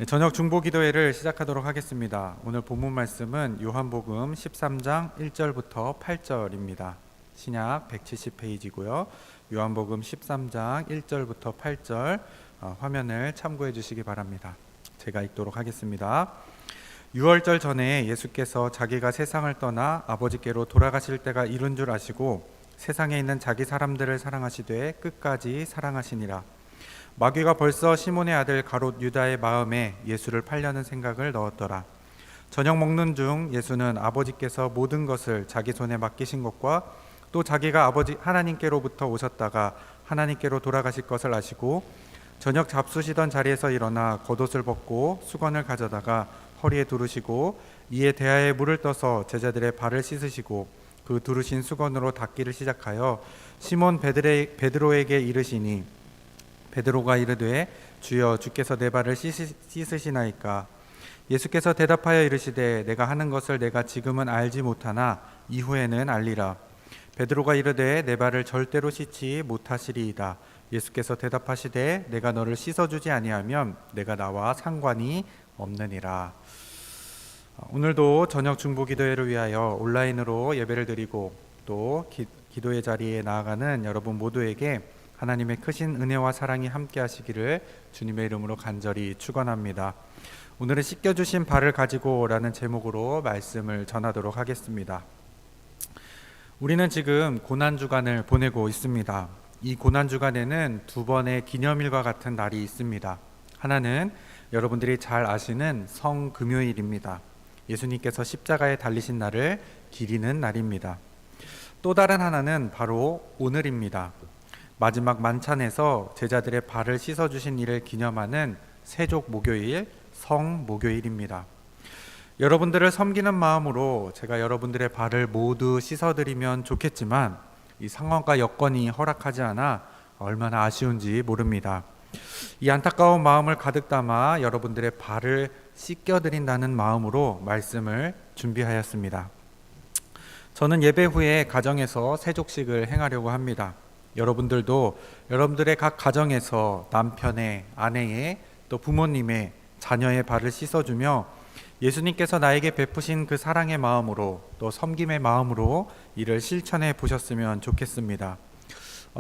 저녁 중보기도회를 시작하도록 하겠습니다. 오늘 본문 말씀은 요한복음 13장 1절부터 8절입니다. 신약 170페이지고요. 요한복음 13장 1절부터 8절 화면을 참고해 주시기 바랍니다. 제가 읽도록 하겠습니다. 유월절 전에 예수께서 자기가 세상을 떠나 아버지께로 돌아가실 때가 이른 줄 아시고 세상에 있는 자기 사람들을 사랑하시되 끝까지 사랑하시니라. 마귀가 벌써 시몬의 아들 가롯 유다의 마음에 예수를 팔려는 생각을 넣었더라. 저녁 먹는 중 예수는 아버지께서 모든 것을 자기 손에 맡기신 것과 또 자기가 아버지 하나님께로부터 오셨다가 하나님께로 돌아가실 것을 아시고 저녁 잡수시던 자리에서 일어나 겉옷을 벗고 수건을 가져다가 허리에 두르시고 이에 대야에 물을 떠서 제자들의 발을 씻으시고 그 두르신 수건으로 닦기를 시작하여 시몬 베드로에게 이르시니 베드로가 이르되 주여 주께서 내 발을 씻으시나이까. 예수께서 대답하여 이르시되 내가 하는 것을 내가 지금은 알지 못하나 이후에는 알리라. 베드로가 이르되 내 발을 절대로 씻지 못하시리이다. 예수께서 대답하시되 내가 너를 씻어주지 아니하면 내가 나와 상관이 없느니라. 오늘도 저녁 중보기도회를 위하여 온라인으로 예배를 드리고 또 기도의 자리에 나아가는 여러분 모두에게 하나님의 크신 은혜와 사랑이 함께 하시기를 주님의 이름으로 간절히 축원합니다. 오늘은 씻겨주신 발을 가지고 라는 제목으로 말씀을 전하도록 하겠습니다. 우리는 지금 고난주간을 보내고 있습니다. 이 고난주간에는 두 번의 기념일과 같은 날이 있습니다. 하나는 여러분들이 잘 아시는 성금요일입니다. 예수님께서 십자가에 달리신 날을 기리는 날입니다. 또 다른 하나는 바로 오늘입니다. 마지막 만찬에서 제자들의 발을 씻어주신 일을 기념하는 세족 목요일, 성목요일입니다. 여러분들을 섬기는 마음으로 제가 여러분들의 발을 모두 씻어드리면 좋겠지만 이 상황과 여건이 허락하지 않아 얼마나 아쉬운지 모릅니다. 이 안타까운 마음을 가득 담아 여러분들의 발을 씻겨드린다는 마음으로 말씀을 준비하였습니다. 저는 예배 후에 가정에서 세족식을 행하려고 합니다. 여러분들도 여러분들의 각 가정에서 남편의, 아내의, 또 부모님의, 자녀의 발을 씻어주며 예수님께서 나에게 베푸신 그 사랑의 마음으로 또 섬김의 마음으로 이를 실천해 보셨으면 좋겠습니다.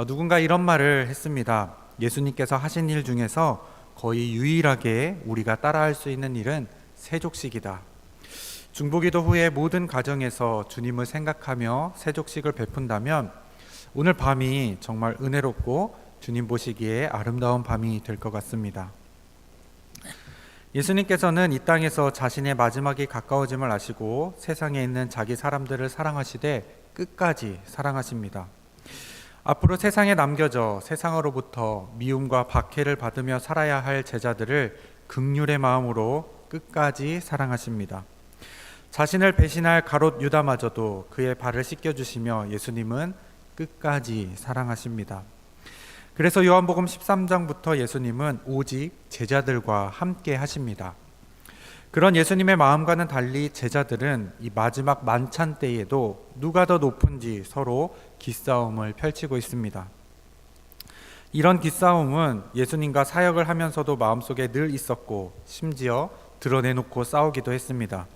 누군가 이런 말을 했습니다. 예수님께서 하신 일 중에서 거의 유일하게 우리가 따라할 수 있는 일은 세족식이다. 중보기도 후에 모든 가정에서 주님을 생각하며 세족식을 베푼다면 오늘 밤이 정말 은혜롭고 주님 보시기에 아름다운 밤이 될 것 같습니다. 예수님께서는 이 땅에서 자신의 마지막이 가까워짐을 아시고 세상에 있는 자기 사람들을 사랑하시되 끝까지 사랑하십니다. 앞으로 세상에 남겨져 세상으로부터 미움과 박해를 받으며 살아야 할 제자들을 긍휼의 마음으로 끝까지 사랑하십니다. 자신을 배신할 가롯 유다마저도 그의 발을 씻겨주시며 예수님은 끝까지 사랑하십니다. 그래서 요한복음 13장부터 예수님은 오직 제자들과 함께 하십니다. 그런 예수님의 마음과는 달리 제자들은 이 마지막 만찬 때에도 누가 더 높은지 서로 기싸움을 펼치고 있습니다. 이런 기싸움은 예수님과 사역을 하면서도 마음속에 늘 있었고 심지어 드러내놓고 싸우기도 했습니다.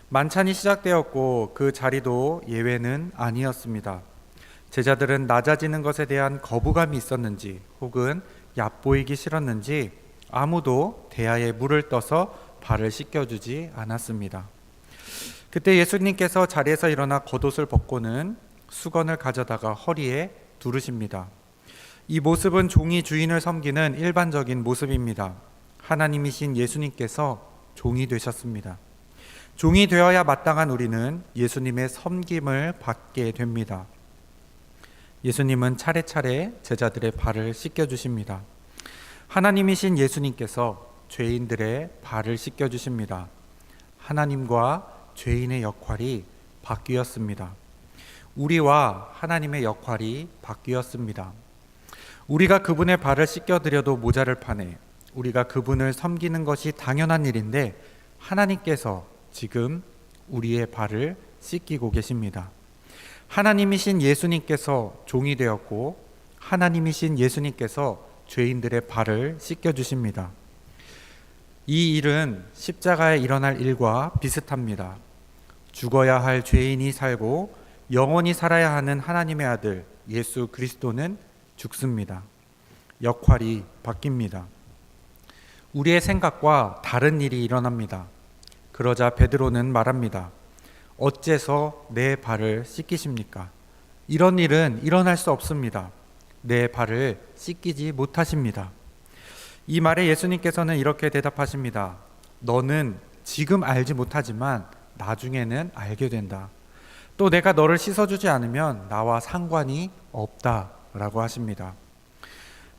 만찬이 시작되었고 그 자리도 예외는 아니었습니다. 제자들은 낮아지는 것에 대한 거부감이 있었는지 혹은 얕보이기 싫었는지 아무도 대야에 물을 떠서 발을 씻겨주지 않았습니다. 그때 예수님께서 자리에서 일어나 겉옷을 벗고는 수건을 가져다가 허리에 두르십니다. 이 모습은 종이 주인을 섬기는 일반적인 모습입니다. 하나님이신 예수님께서 종이 되셨습니다. 종이 되어야 마땅한 우리는 예수님의 섬김을 받게 됩니다. 예수님은 차례차례 제자들의 발을 씻겨주십니다. 하나님이신 예수님께서 죄인들의 발을 씻겨주십니다. 하나님과 죄인의 역할이 바뀌었습니다. 우리와 하나님의 역할이 바뀌었습니다. 우리가 그분의 발을 씻겨드려도 모자를 판에 우리가 그분을 섬기는 것이 당연한 일인데 하나님께서 지금 우리의 발을 씻기고 계십니다. 하나님이신 예수님께서 종이 되었고 하나님이신 예수님께서 죄인들의 발을 씻겨주십니다. 이 일은 십자가에 일어날 일과 비슷합니다. 죽어야 할 죄인이 살고 영원히 살아야 하는 하나님의 아들 예수 그리스도는 죽습니다. 역할이 바뀝니다. 우리의 생각과 다른 일이 일어납니다. 그러자 베드로는 말합니다. 어째서 내 발을 씻기십니까? 이런 일은 일어날 수 없습니다. 내 발을 씻기지 못하십니다. 이 말에 예수님께서는 이렇게 대답하십니다. 너는 지금 알지 못하지만 나중에는 알게 된다. 또 내가 너를 씻어주지 않으면 나와 상관이 없다라고 하십니다.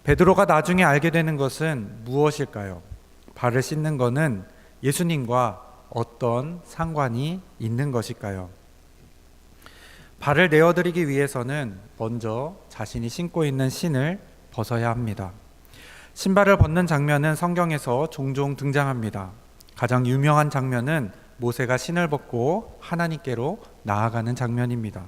베드로가 나중에 알게 되는 것은 무엇일까요? 발을 씻는 것은 예수님과 어떤 상관이 있는 것일까요? 발을 내어드리기 위해서는 먼저 자신이 신고 있는 신을 벗어야 합니다. 신발을 벗는 장면은 성경에서 종종 등장합니다. 가장 유명한 장면은 모세가 신을 벗고 하나님께로 나아가는 장면입니다.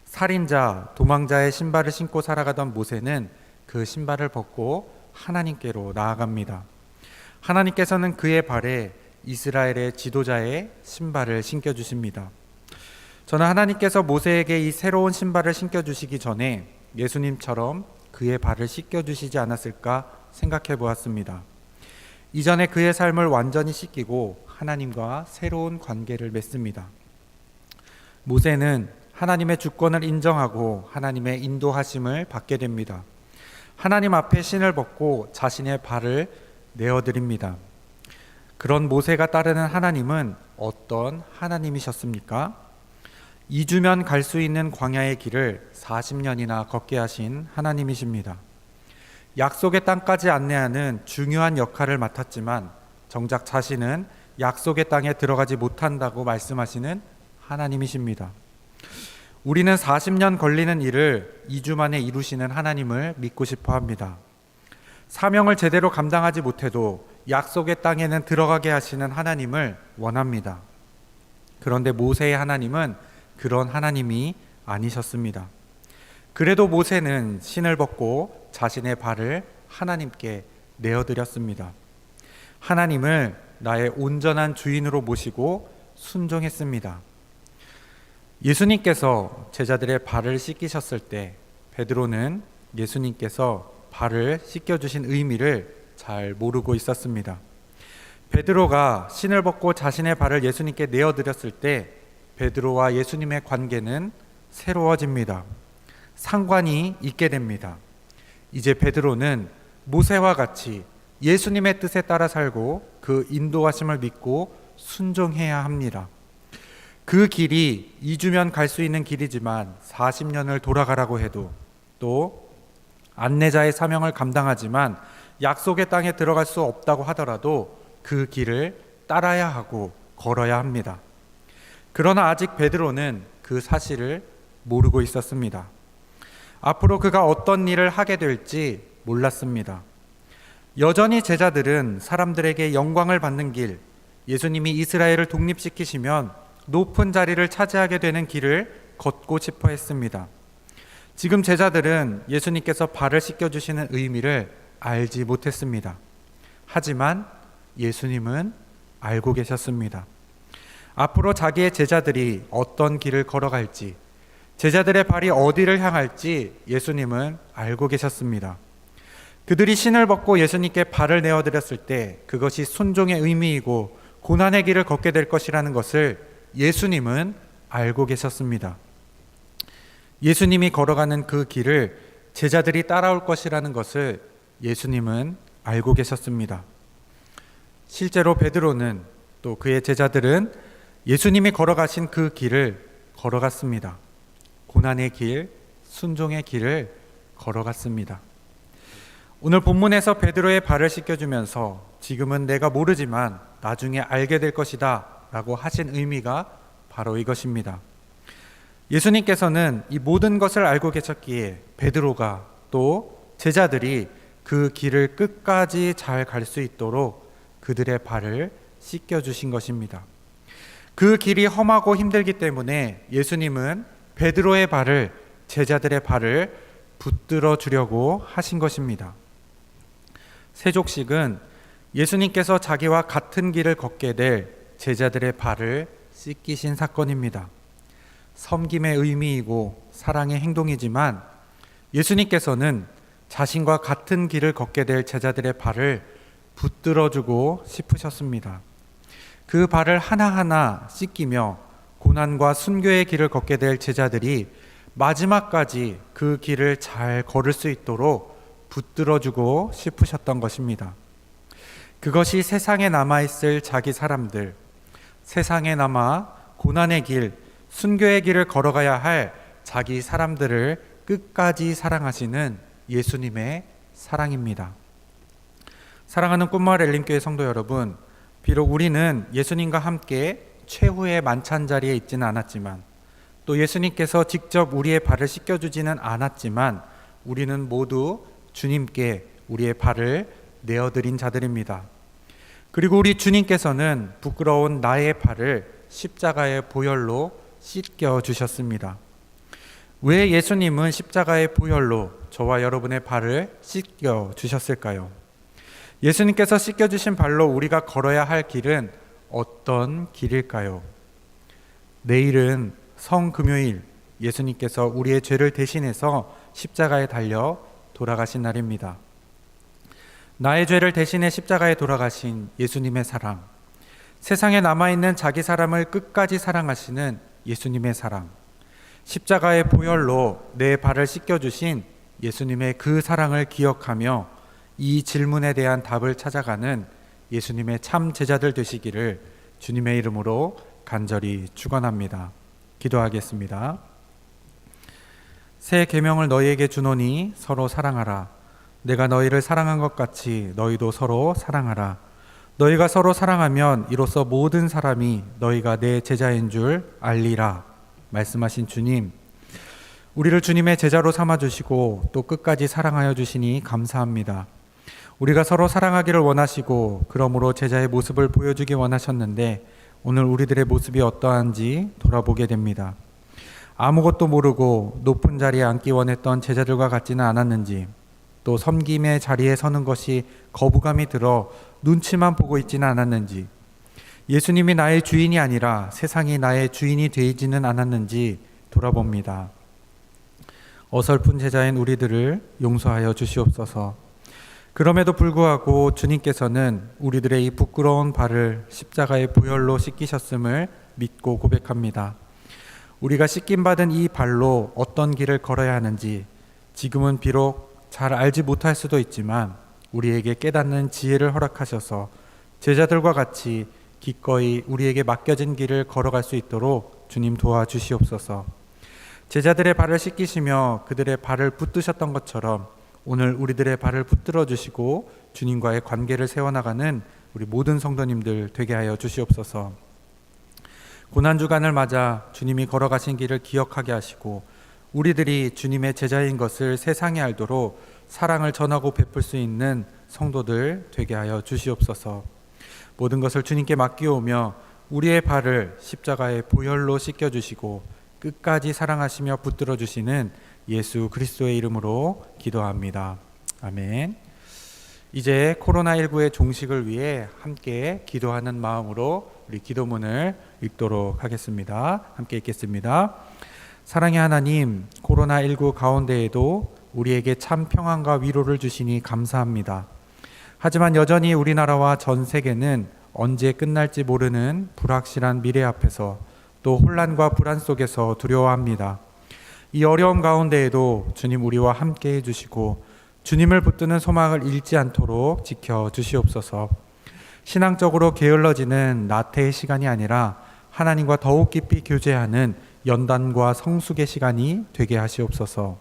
살인자, 도망자의 신발을 신고 살아가던 모세는 그 신발을 벗고 하나님께로 나아갑니다. 하나님께서는 그의 발에 이스라엘의 지도자의 신발을 신겨주십니다. 저는 하나님께서 모세에게 이 새로운 신발을 신겨주시기 전에 예수님처럼 그의 발을 씻겨주시지 않았을까 생각해 보았습니다. 이전에 그의 삶을 완전히 씻기고 하나님과 새로운 관계를 맺습니다. 모세는 하나님의 주권을 인정하고 하나님의 인도하심을 받게 됩니다. 하나님 앞에 신을 벗고 자신의 발을 내어드립니다. 그런 모세가 따르는 하나님은 어떤 하나님이셨습니까? 2주면 갈 수 있는 광야의 길을 40년이나 걷게 하신 하나님이십니다. 약속의 땅까지 안내하는 중요한 역할을 맡았지만 정작 자신은 약속의 땅에 들어가지 못한다고 말씀하시는 하나님이십니다. 우리는 40년 걸리는 일을 2주 만에 이루시는 하나님을 믿고 싶어 합니다. 사명을 제대로 감당하지 못해도 약속의 땅에는 들어가게 하시는 하나님을 원합니다. 그런데 모세의 하나님은 그런 하나님이 아니셨습니다. 그래도 모세는 신을 벗고 자신의 발을 하나님께 내어드렸습니다. 하나님을 나의 온전한 주인으로 모시고 순종했습니다. 예수님께서 제자들의 발을 씻기셨을 때 베드로는 예수님께서 발을 씻겨주신 의미를 잘 모르고 있었습니다. 베드로가 신을 벗고 자신의 발을 예수님께 내어드렸을 때 베드로와 예수님의 관계는 새로워집니다. 상관이 있게 됩니다. 이제 베드로는 모세와 같이 예수님의 뜻에 따라 살고 그 인도하심을 믿고 순종해야 합니다. 그 길이 2주면 갈 수 있는 길이지만 40년을 돌아가라고 해도 또 안내자의 사명을 감당하지만 약속의 땅에 들어갈 수 없다고 하더라도 그 길을 따라야 하고 걸어야 합니다. 그러나 아직 베드로는 그 사실을 모르고 있었습니다. 앞으로 그가 어떤 일을 하게 될지 몰랐습니다. 여전히 제자들은 사람들에게 영광을 받는 길, 예수님이 이스라엘을 독립시키시면 높은 자리를 차지하게 되는 길을 걷고 싶어 했습니다. 지금 제자들은 예수님께서 발을 씻겨주시는 의미를 알지 못했습니다. 하지만 예수님은 알고 계셨습니다. 앞으로 자기의 제자들이 어떤 길을 걸어갈지, 제자들의 발이 어디를 향할지 예수님은 알고 계셨습니다. 그들이 신을 벗고 예수님께 발을 내어드렸을 때 그것이 순종의 의미이고 고난의 길을 걷게 될 것이라는 것을 예수님은 알고 계셨습니다. 예수님이 걸어가는 그 길을 제자들이 따라올 것이라는 것을 예수님은 알고 계셨습니다. 실제로 베드로는 또 그의 제자들은 예수님이 걸어가신 그 길을 걸어갔습니다. 고난의 길, 순종의 길을 걸어갔습니다. 오늘 본문에서 베드로의 발을 씻겨주면서 지금은 내가 모르지만 나중에 알게 될 것이다 라고 하신 의미가 바로 이것입니다. 예수님께서는 이 모든 것을 알고 계셨기에 베드로가 또 제자들이 그 길을 끝까지 잘 갈 수 있도록 그들의 발을 씻겨주신 것입니다. 그 길이 험하고 힘들기 때문에 예수님은 베드로의 발을, 제자들의 발을 붙들어 주려고 하신 것입니다. 세족식은 예수님께서 자기와 같은 길을 걷게 될 제자들의 발을 씻기신 사건입니다. 섬김의 의미이고 사랑의 행동이지만 예수님께서는 자신과 같은 길을 걷게 될 제자들의 발을 붙들어주고 싶으셨습니다. 그 발을 하나하나 씻기며 고난과 순교의 길을 걷게 될 제자들이 마지막까지 그 길을 잘 걸을 수 있도록 붙들어주고 싶으셨던 것입니다. 그것이 세상에 남아있을 자기 사람들, 세상에 남아 고난의 길, 순교의 길을 걸어가야 할 자기 사람들을 끝까지 사랑하시는 예수님의 사랑입니다. 사랑하는 꿈마을 엘림교회 성도 여러분, 비록 우리는 예수님과 함께 최후의 만찬 자리에 있지는 않았지만 또 예수님께서 직접 우리의 발을 씻겨주지는 않았지만 우리는 모두 주님께 우리의 발을 내어드린 자들입니다. 그리고 우리 주님께서는 부끄러운 나의 발을 십자가의 보혈로 씻겨주셨습니다. 왜 예수님은 십자가의 보혈로 저와 여러분의 발을 씻겨주셨을까요? 예수님께서 씻겨주신 발로 우리가 걸어야 할 길은 어떤 길일까요? 내일은 성금요일, 예수님께서 우리의 죄를 대신해서 십자가에 달려 돌아가신 날입니다. 나의 죄를 대신해 십자가에 돌아가신 예수님의 사랑, 세상에 남아있는 자기 사람을 끝까지 사랑하시는 예수님의 사랑, 십자가의 보혈로 내 발을 씻겨주신 예수님의 그 사랑을 기억하며 이 질문에 대한 답을 찾아가는 예수님의 참 제자들 되시기를 주님의 이름으로 간절히 축원합니다. 기도하겠습니다. 새 계명을 너희에게 주노니 서로 사랑하라. 내가 너희를 사랑한 것 같이 너희도 서로 사랑하라. 너희가 서로 사랑하면 이로써 모든 사람이 너희가 내 제자인 줄 알리라. 말씀하신 주님, 우리를 주님의 제자로 삼아주시고 또 끝까지 사랑하여 주시니 감사합니다. 우리가 서로 사랑하기를 원하시고 그러므로 제자의 모습을 보여주기 원하셨는데 오늘 우리들의 모습이 어떠한지 돌아보게 됩니다. 아무것도 모르고 높은 자리에 앉기 원했던 제자들과 같지는 않았는지, 또 섬김의 자리에 서는 것이 거부감이 들어 눈치만 보고 있지는 않았는지, 예수님이 나의 주인이 아니라 세상이 나의 주인이 되지는 않았는지 돌아봅니다. 어설픈 제자인 우리들을 용서하여 주시옵소서. 그럼에도 불구하고 주님께서는 우리들의 이 부끄러운 발을 십자가의 보혈로 씻기셨음을 믿고 고백합니다. 우리가 씻김받은 이 발로 어떤 길을 걸어야 하는지 지금은 비록 잘 알지 못할 수도 있지만 우리에게 깨닫는 지혜를 허락하셔서 제자들과 같이 기꺼이 우리에게 맡겨진 길을 걸어갈 수 있도록 주님 도와주시옵소서. 제자들의 발을 씻기시며 그들의 발을 붙드셨던 것처럼 오늘 우리들의 발을 붙들어 주시고 주님과의 관계를 세워나가는 우리 모든 성도님들 되게 하여 주시옵소서. 고난주간을 맞아 주님이 걸어가신 길을 기억하게 하시고 우리들이 주님의 제자인 것을 세상에 알도록 사랑을 전하고 베풀 수 있는 성도들 되게 하여 주시옵소서. 모든 것을 주님께 맡기오며 우리의 발을 십자가의 보혈로 씻겨주시고 끝까지 사랑하시며 붙들어 주시는 예수 그리스도의 이름으로 기도합니다. 아멘. 이제 코로나19의 종식을 위해 함께 기도하는 마음으로 우리 기도문을 읽도록 하겠습니다. 함께 읽겠습니다. 사랑의 하나님, 코로나19 가운데에도 우리에게 참 평안과 위로를 주시니 감사합니다. 하지만 여전히 우리나라와 전 세계는 언제 끝날지 모르는 불확실한 미래 앞에서 또 혼란과 불안 속에서 두려워합니다. 이 어려움 가운데에도 주님 우리와 함께 해주시고 주님을 붙드는 소망을 잃지 않도록 지켜주시옵소서. 신앙적으로 게을러지는 나태의 시간이 아니라 하나님과 더욱 깊이 교제하는 연단과 성숙의 시간이 되게 하시옵소서.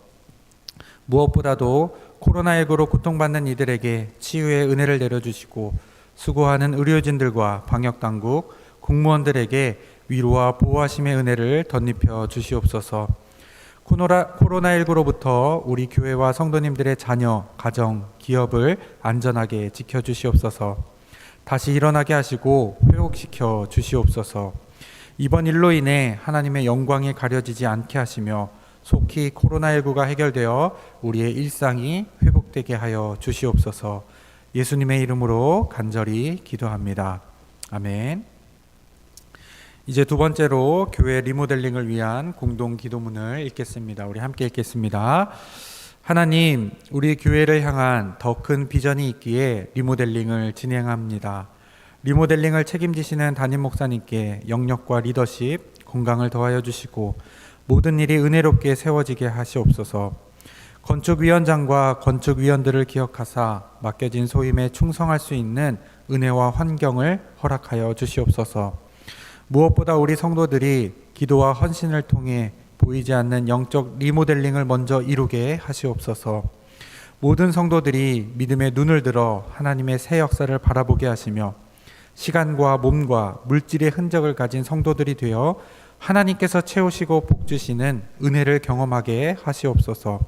무엇보다도 코로나19로 고통받는 이들에게 치유의 은혜를 내려주시고 수고하는 의료진들과 방역당국, 공무원들에게 위로와 보호하심의 은혜를 덧입혀 주시옵소서. 코로나19로부터 우리 교회와 성도님들의 자녀, 가정, 기업을 안전하게 지켜주시옵소서. 다시 일어나게 하시고 회복시켜 주시옵소서. 이번 일로 인해 하나님의 영광이 가려지지 않게 하시며 속히 코로나19가 해결되어 우리의 일상이 회복되게 하여 주시옵소서. 예수님의 이름으로 간절히 기도합니다. 아멘. 이제 두 번째로 교회 리모델링을 위한 공동 기도문을 읽겠습니다. 우리 함께 읽겠습니다. 하나님, 우리 교회를 향한 더 큰 비전이 있기에 리모델링을 진행합니다. 리모델링을 책임지시는 담임 목사님께 영역과 리더십, 건강을 더하여 주시고 모든 일이 은혜롭게 세워지게 하시옵소서. 건축위원장과 건축위원들을 기억하사 맡겨진 소임에 충성할 수 있는 은혜와 환경을 허락하여 주시옵소서. 무엇보다 우리 성도들이 기도와 헌신을 통해 보이지 않는 영적 리모델링을 먼저 이루게 하시옵소서. 모든 성도들이 믿음의 눈을 들어 하나님의 새 역사를 바라보게 하시며 시간과 몸과 물질의 흔적을 가진 성도들이 되어 하나님께서 채우시고 복주시는 은혜를 경험하게 하시옵소서.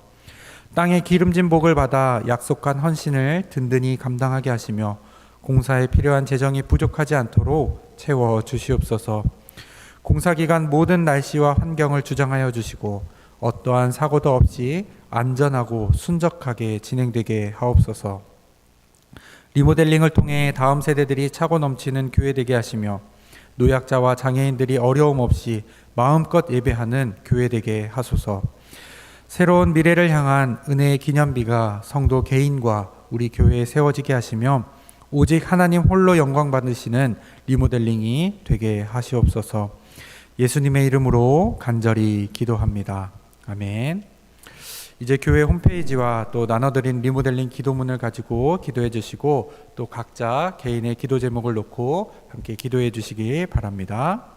땅의 기름진 복을 받아 약속한 헌신을 든든히 감당하게 하시며 공사에 필요한 재정이 부족하지 않도록 채워 주시옵소서. 공사기간 모든 날씨와 환경을 주장하여 주시고 어떠한 사고도 없이 안전하고 순적하게 진행되게 하옵소서. 리모델링을 통해 다음 세대들이 차고 넘치는 교회 되게 하시며 노약자와 장애인들이 어려움 없이 마음껏 예배하는 교회 되게 하소서. 새로운 미래를 향한 은혜의 기념비가 성도 개인과 우리 교회에 세워지게 하시며 오직 하나님 홀로 영광 받으시는 리모델링이 되게 하시옵소서. 예수님의 이름으로 간절히 기도합니다. 아멘. 이제 교회 홈페이지와 또 나눠드린 리모델링 기도문을 가지고 기도해 주시고 또 각자 개인의 기도 제목을 놓고 함께 기도해 주시기 바랍니다.